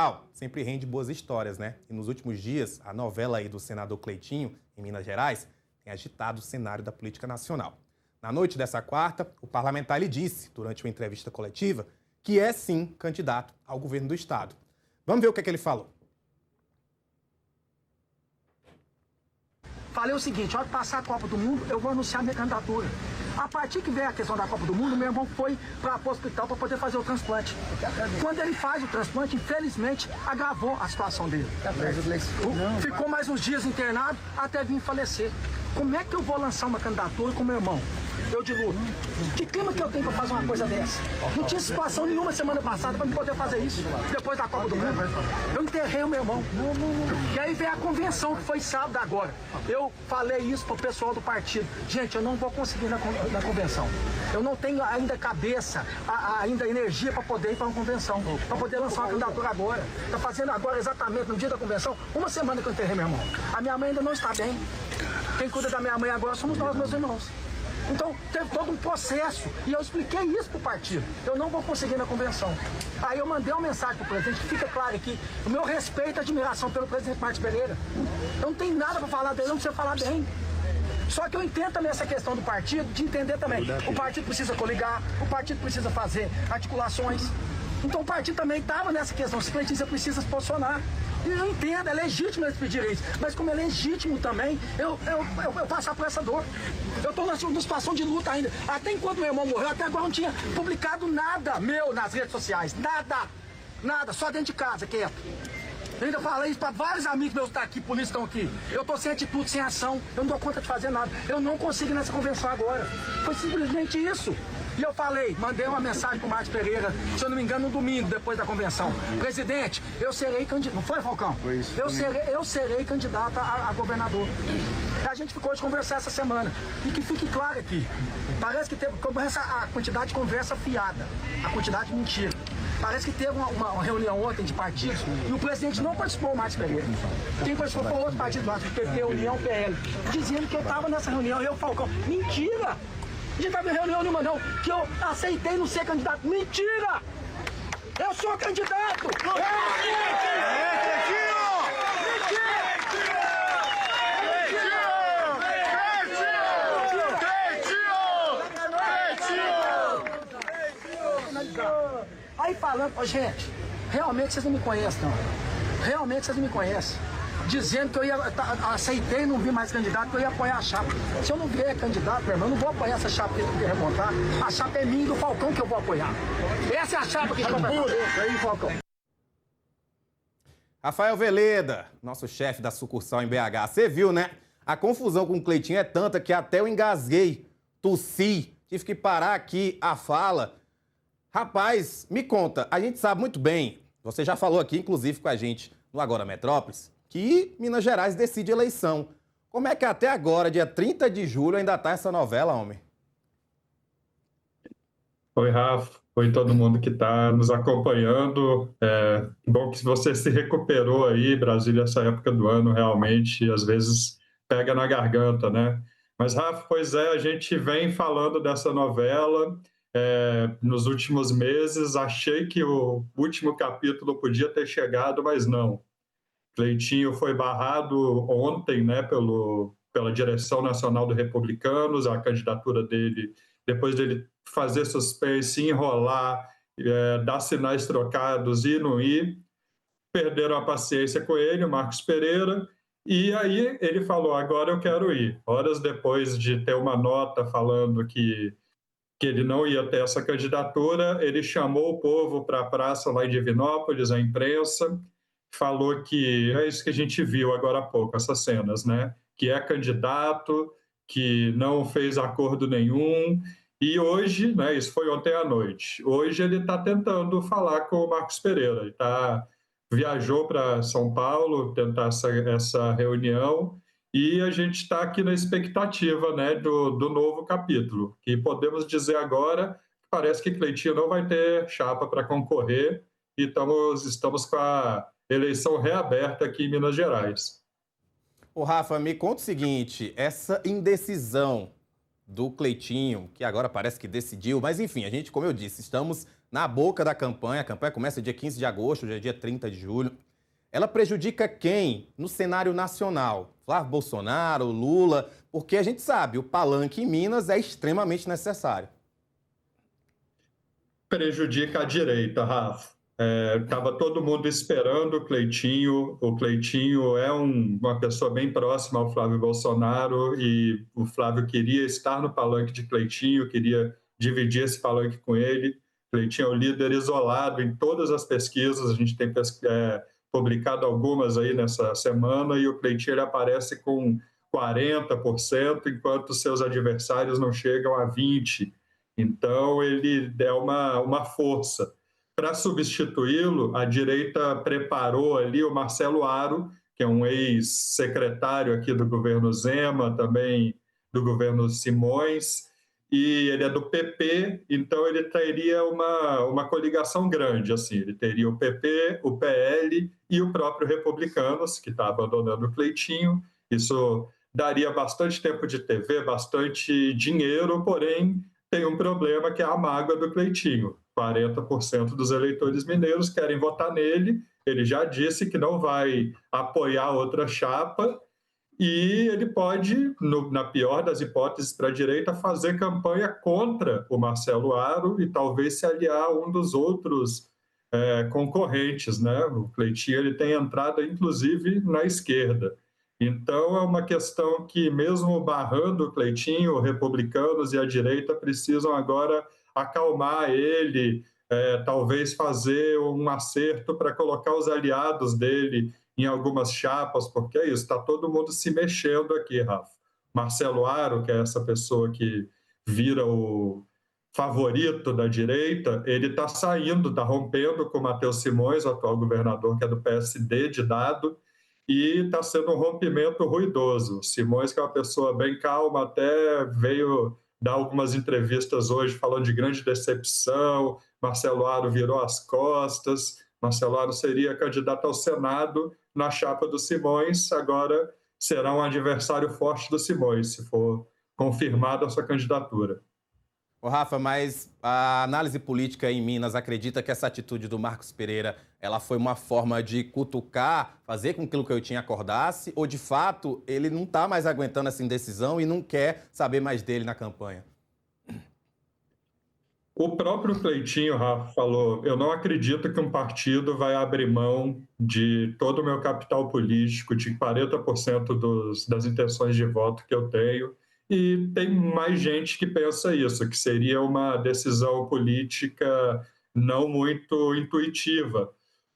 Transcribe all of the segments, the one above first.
eleitoral sempre rende boas histórias, né? E nos últimos dias, a novela aí do senador Cleitinho, em Minas Gerais, tem agitado o cenário da política nacional. Na noite dessa quarta, o parlamentar lhe disse, durante uma entrevista coletiva, que é sim candidato ao governo do estado. Vamos ver o que é que ele falou. Falei o seguinte, hora que passar a Copa do Mundo, eu vou anunciar minha candidatura. A partir que veio a questão da Copa do Mundo, meu irmão foi para o hospital para poder fazer o transplante. Quando ele faz o transplante, infelizmente, agravou a situação dele. Ficou mais uns dias internado até vir falecer. Como é que eu vou lançar uma candidatura com meu irmão? Eu de luto. Que clima que eu tenho para fazer uma coisa dessa? Não tinha situação nenhuma semana passada para me poder fazer isso. Depois da Copa do Mundo, eu enterrei o meu irmão. E aí veio a convenção, que foi sábado agora. Eu falei isso pro pessoal do partido. Gente, eu não vou conseguir na convenção. Eu não tenho ainda cabeça, ainda energia para poder ir para uma convenção. Para poder lançar uma candidatura agora. Tá fazendo agora, exatamente no dia da convenção, uma semana que eu enterrei meu irmão. A minha mãe ainda não está bem. Quem cuida da minha mãe agora somos nós, meus irmãos. Então, teve todo um processo, e eu expliquei isso para o partido. Eu não vou conseguir na convenção. Aí eu mandei uma mensagem para o presidente, que fica claro aqui, o meu respeito e admiração pelo presidente Marcos Pereira. Eu não tenho nada para falar dele, não precisa falar bem. Só que eu entendo também essa questão do partido, de entender também. O partido precisa coligar, o partido precisa fazer articulações. Então o partido também estava nessa questão, se precisa se posicionar. E eu entendo, é legítimo eles pedirem isso, mas como é legítimo também, eu passar por essa dor. Eu estou numa situação de luta ainda. Até enquanto meu irmão morreu, até agora não tinha publicado nada meu nas redes sociais. Nada, só dentro de casa, quieto. Eu ainda falei isso para vários amigos meus que estão aqui, polícia estão aqui. Eu estou sem atitude, sem ação, eu não dou conta de fazer nada. Eu não consigo ir nessa convenção agora. Foi simplesmente isso. E eu falei, mandei uma mensagem pro Marcos Pereira, se eu não me engano, no domingo, depois da convenção. Presidente, eu serei candidato. Não foi, Falcão? Foi isso. Eu serei candidato a governador. A gente ficou de conversar essa semana. E que fique claro aqui, parece que começa a quantidade de conversa fiada, a quantidade de mentira. Parece que teve uma reunião ontem de partidos e o presidente não participou, o Marcos Pereira. Quem participou foi outro partido, PT, União, PL, dizendo que eu estava nessa reunião, eu, Falcão. Mentira! A gente estava em reunião nenhuma não, que eu aceitei não ser candidato. Mentira! Eu sou candidato! Aí falando, gente, realmente vocês não me conhecem, não. Realmente vocês não me conhecem. Dizendo que eu ia, aceitei não vir mais candidato, que eu ia apoiar a chapa. Se eu não vier candidato, meu irmão, eu não vou apoiar essa chapa que eu queria remontar. A chapa é minha e do Falcão que eu vou apoiar. Essa é a chapa que a gente vai fazer. Aí, Falcão. Rafael Veleda, nosso chefe da sucursal em BH. Você viu, né? A confusão com o Cleitinho é tanta que até eu engasguei, tossi, tive que parar aqui a fala. Rapaz, me conta, a gente sabe muito bem, você já falou aqui, inclusive com a gente no Agora Metrópolis, que Minas Gerais decide eleição. Como é que até agora, dia 30 de julho, ainda tá essa novela, homem? Oi, Rafa. Oi, todo mundo que está nos acompanhando. Bom que você se recuperou aí, Brasília, essa época do ano, realmente, às vezes pega na garganta, né? Mas, Rafa, pois é, a gente vem falando dessa novela nos últimos meses. Achei que o último capítulo podia ter chegado, mas não. Cleitinho foi barrado ontem, né, pela direção nacional do Republicanos, a candidatura dele, depois dele fazer suspense, enrolar, dar sinais trocados e não ir, perderam a paciência com ele, o Marcos Pereira, e aí ele falou, agora eu quero ir. Horas depois de ter uma nota falando que ele não ia ter essa candidatura, ele chamou o povo para a praça lá em Divinópolis, a imprensa, falou que é isso que a gente viu agora há pouco, essas cenas, né? Que é candidato, que não fez acordo nenhum, e hoje, né, isso foi ontem à noite, hoje ele está tentando falar com o Marcos Pereira, ele viajou para São Paulo tentar essa reunião, e a gente está aqui na expectativa, né, do novo capítulo, que podemos dizer agora, parece que Cleitinho não vai ter chapa para concorrer, e estamos com a eleição reaberta aqui em Minas Gerais. Ô Rafa, me conta o seguinte, essa indecisão do Cleitinho, que agora parece que decidiu, mas enfim, a gente, como eu disse, estamos na boca da campanha. A campanha começa dia 15 de agosto, hoje é dia 30 de julho. Ela prejudica quem no cenário nacional? Flávio Bolsonaro, Lula, porque a gente sabe, o palanque em Minas é extremamente necessário. Prejudica a direita, Rafa. Estava todo mundo esperando o Cleitinho. O Cleitinho é uma pessoa bem próxima ao Flávio Bolsonaro e o Flávio queria estar no palanque de Cleitinho, queria dividir esse palanque com ele. Cleitinho é o líder isolado em todas as pesquisas, a gente tem publicado algumas aí nessa semana, e o Cleitinho ele aparece com 40%, enquanto seus adversários não chegam a 20%. Então, ele é uma força. Para substituí-lo, a direita preparou ali o Marcelo Aro, que é um ex-secretário aqui do governo Zema, também do governo Simões, e ele é do PP, então ele teria uma coligação grande, assim, ele teria o PP, o PL e o próprio Republicanos, que está abandonando o Cleitinho. Isso daria bastante tempo de TV, bastante dinheiro, porém tem um problema que é a mágoa do Cleitinho. 40% dos eleitores mineiros querem votar nele, ele já disse que não vai apoiar outra chapa, e ele pode, na pior das hipóteses para a direita, fazer campanha contra o Marcelo Aro e talvez se aliar a um dos outros concorrentes, né? O Cleitinho ele tem entrada, inclusive, na esquerda. Então, é uma questão que, mesmo barrando o Cleitinho, republicanos e a direita precisam agora acalmar ele, talvez fazer um acerto para colocar os aliados dele em algumas chapas, porque é isso, está todo mundo se mexendo aqui, Rafa. Marcelo Aro, que é essa pessoa que vira o favorito da direita, ele está saindo, está rompendo com o Matheus Simões, o atual governador, que é do PSD de Dado, e está sendo um rompimento ruidoso. Simões, que é uma pessoa bem calma, até veio dar algumas entrevistas hoje falando de grande decepção, Marcelo Aro virou as costas, Marcelo Aro seria candidato ao Senado na chapa do Simões, agora será um adversário forte do Simões, se for confirmada a sua candidatura. Ô Rafa, mas a análise política em Minas acredita que essa atitude do Marcos Pereira ela foi uma forma de cutucar, fazer com que o Cleitinho acordasse, ou de fato ele não está mais aguentando essa indecisão e não quer saber mais dele na campanha? O próprio Cleitinho, Rafa, falou: eu não acredito que um partido vai abrir mão de todo o meu capital político, de 40% das intenções de voto que eu tenho. E tem mais gente que pensa isso, que seria uma decisão política não muito intuitiva.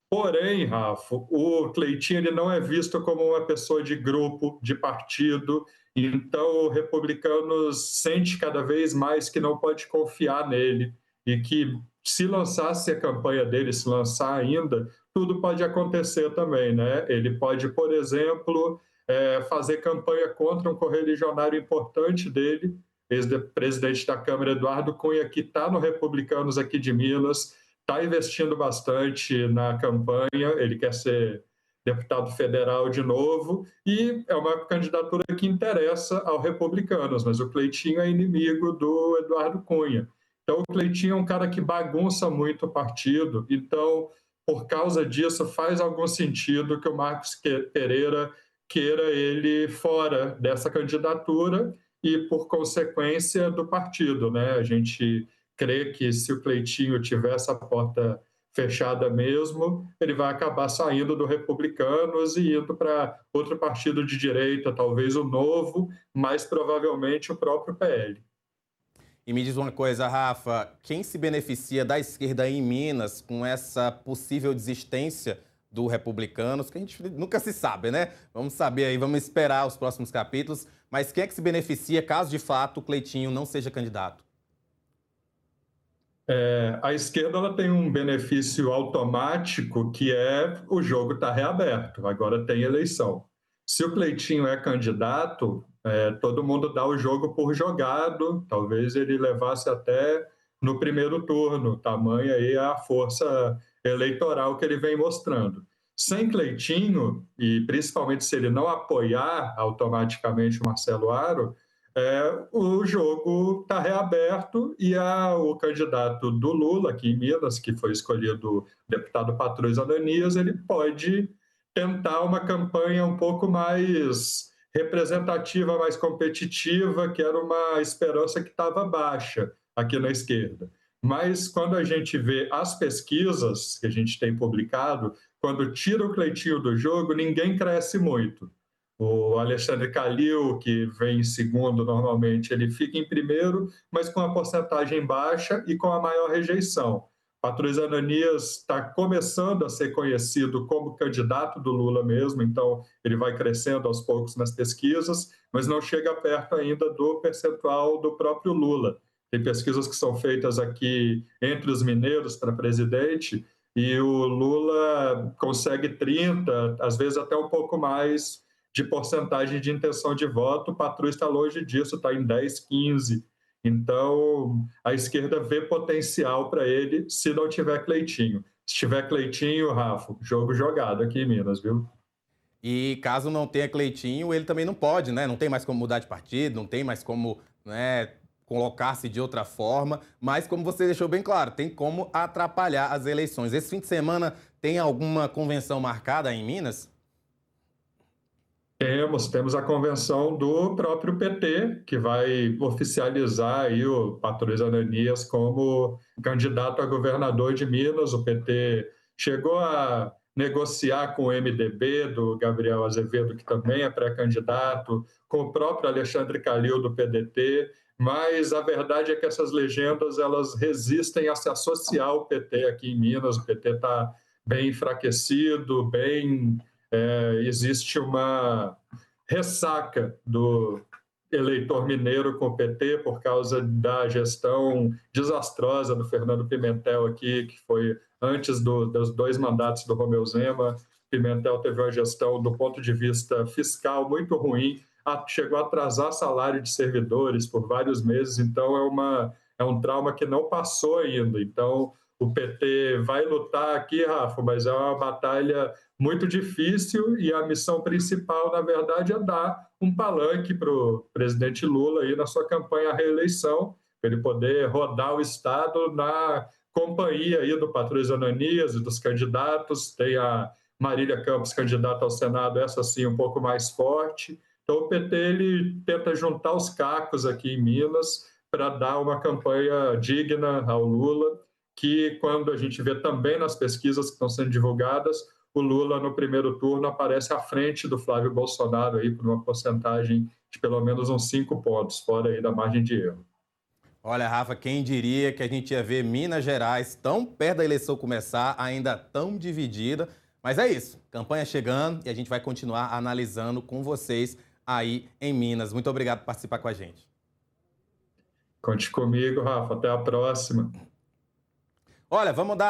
Porém, Rafa, o Cleitinho ele não é visto como uma pessoa de grupo, de partido, então o Republicanos sente cada vez mais que não pode confiar nele e que, se lançasse a campanha dele, se lançar ainda, tudo pode acontecer também, né? Ele pode, por exemplo, fazer campanha contra um correligionário importante dele, ex-presidente da Câmara, Eduardo Cunha, que está no Republicanos aqui de Minas, está investindo bastante na campanha, ele quer ser deputado federal de novo, e é uma candidatura que interessa aos republicanos, mas o Cleitinho é inimigo do Eduardo Cunha. Então, o Cleitinho é um cara que bagunça muito o partido, então, por causa disso, faz algum sentido que o Marcos Pereira queira ele fora dessa candidatura e, por consequência, do partido, né? A gente crê que, se o Cleitinho tiver essa porta fechada mesmo, ele vai acabar saindo do Republicanos e indo para outro partido de direita, talvez o Novo, mais provavelmente o próprio PL. E me diz uma coisa, Rafa, quem se beneficia da esquerda em Minas com essa possível desistência do Republicanos, que a gente nunca se sabe, né? Vamos saber aí, vamos esperar os próximos capítulos, mas quem é que se beneficia caso, de fato, o Cleitinho não seja candidato? A esquerda ela tem um benefício automático, que é o jogo está reaberto, agora tem eleição. Se o Cleitinho é candidato, todo mundo dá o jogo por jogado, talvez ele levasse até no primeiro turno, tamanha aí a força eleitoral que ele vem mostrando. Sem Cleitinho, e principalmente se ele não apoiar automaticamente o Marcelo Aro, o jogo está reaberto e o candidato do Lula, aqui em Minas, que foi escolhido o deputado Patrus Ananias, ele pode tentar uma campanha um pouco mais representativa, mais competitiva, que era uma esperança que estava baixa aqui na esquerda. Mas quando a gente vê as pesquisas que a gente tem publicado, quando tira o Cleitinho do jogo, ninguém cresce muito. O Alexandre Calil, que vem em segundo normalmente, ele fica em primeiro, mas com a porcentagem baixa e com a maior rejeição. Patrus Ananias está começando a ser conhecido como candidato do Lula mesmo, então ele vai crescendo aos poucos nas pesquisas, mas não chega perto ainda do percentual do próprio Lula. Tem pesquisas que são feitas aqui entre os mineiros para presidente e o Lula consegue 30, às vezes até um pouco mais de porcentagem de intenção de voto. O Patrus está longe disso, está em 10, 15. Então, a esquerda vê potencial para ele se não tiver Cleitinho. Se tiver Cleitinho, Rafa, jogo jogado aqui em Minas, viu? E caso não tenha Cleitinho, ele também não pode, né? Não tem mais como mudar de partido, não tem mais como, né, colocar-se de outra forma. Mas, como você deixou bem claro, tem como atrapalhar as eleições. Esse fim de semana tem alguma convenção marcada em Minas? Temos a convenção do próprio PT, que vai oficializar aí o Patrus Ananias como candidato a governador de Minas. O PT chegou a negociar com o MDB do Gabriel Azevedo, que também é pré-candidato, com o próprio Alexandre Calil do PDT, mas a verdade é que essas legendas elas resistem a se associar ao PT aqui em Minas. O PT está bem enfraquecido, existe uma ressaca do eleitor mineiro com o PT por causa da gestão desastrosa do Fernando Pimentel aqui, que foi antes dos 2 mandatos do Romeu Zema. Pimentel teve uma gestão, do ponto de vista fiscal, muito ruim, chegou a atrasar salário de servidores por vários meses, então é um trauma que não passou ainda. Então, o PT vai lutar aqui, Rafa, mas é uma batalha muito difícil e a missão principal, na verdade, é dar um palanque para o presidente Lula aí na sua campanha à reeleição, para ele poder rodar o Estado na companhia aí do Patrus Ananias e dos candidatos. Tem a Marília Campos, candidata ao Senado, essa sim um pouco mais forte. Então o PT ele tenta juntar os cacos aqui em Minas para dar uma campanha digna ao Lula, que quando a gente vê também nas pesquisas que estão sendo divulgadas, o Lula no primeiro turno aparece à frente do Flávio Bolsonaro aí por uma porcentagem de pelo menos uns 5 pontos, fora aí da margem de erro. Olha, Rafa, quem diria que a gente ia ver Minas Gerais tão perto da eleição começar, ainda tão dividida. Mas é isso, campanha chegando e a gente vai continuar analisando com vocês aí em Minas. Muito obrigado por participar com a gente. Conte comigo, Rafa. Até a próxima. Olha, vamos dar